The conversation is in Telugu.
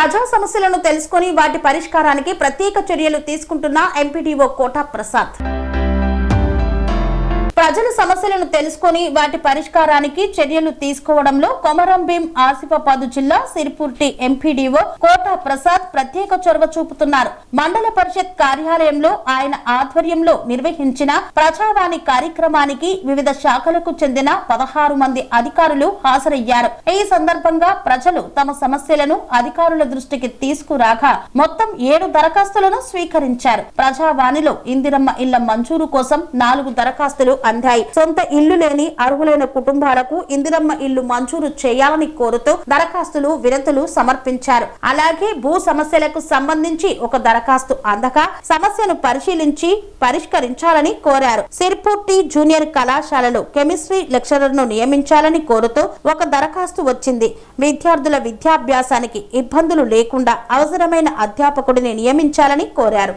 ప్రజా సమస్యలను తెలుసుకొని వాటి పరిష్కారానికి ప్రత్యేక చర్యలు తీసుకుంటున్న ఎంపీడీఓ కోటా ప్రసాద్. ప్రజల సమస్యలను తెలుసుకొని వాటి పరిష్కారానికి చర్యలు తీసుకోవడంలో కొమరంభీం ఆసిఫాబాద్ జిల్లా సిరిపుర్తి ఎంపీడీఓ కోటా ప్రసాద్ ప్రత్యేక చొరవ చూపుతున్నారు. మండల పరిషత్ కార్యాలయంలో ఆయన ఆధ్వర్యంలో నిర్వహించిన ప్రజావాణి కార్యక్రమానికి వివిధ శాఖలకు చెందిన 16 మంది అధికారులు హాజరయ్యారు. ఈ సందర్భంగా ప్రజలు తమ సమస్యలను అధికారుల దృష్టికి తీసుకురాగా మొత్తం 7 దరఖాస్తులను స్వీకరించారు. ప్రజావాణిలో ఇందిరమ్మ ఇళ్ల మంజూరు కోసం 4 దరఖాస్తులు అందాయి. సొంత ఇల్లు లేని అర్హులైన కుటుంబాలకు ఇందిరమ్మ ఇల్లు మంజూరు చేయాలని కోరుతూ దరఖాస్తులు వినతులు సమర్పించారు. అలాగే భూ సమస్యలకు సంబంధించి ఒక దరఖాస్తు అందక సమస్యను పరిశీలించి పరిష్కరించాలని కోరారు. సిరిపుర్తి జూనియర్ కళాశాలలో కెమిస్ట్రీ లెక్చరర్ ను నియమించాలని కోరుతూ ఒక దరఖాస్తు వచ్చింది. విద్యార్థుల విద్యాభ్యాసానికి ఇబ్బందులు లేకుండా అవసరమైన అధ్యాపకుడిని నియమించాలని కోరారు.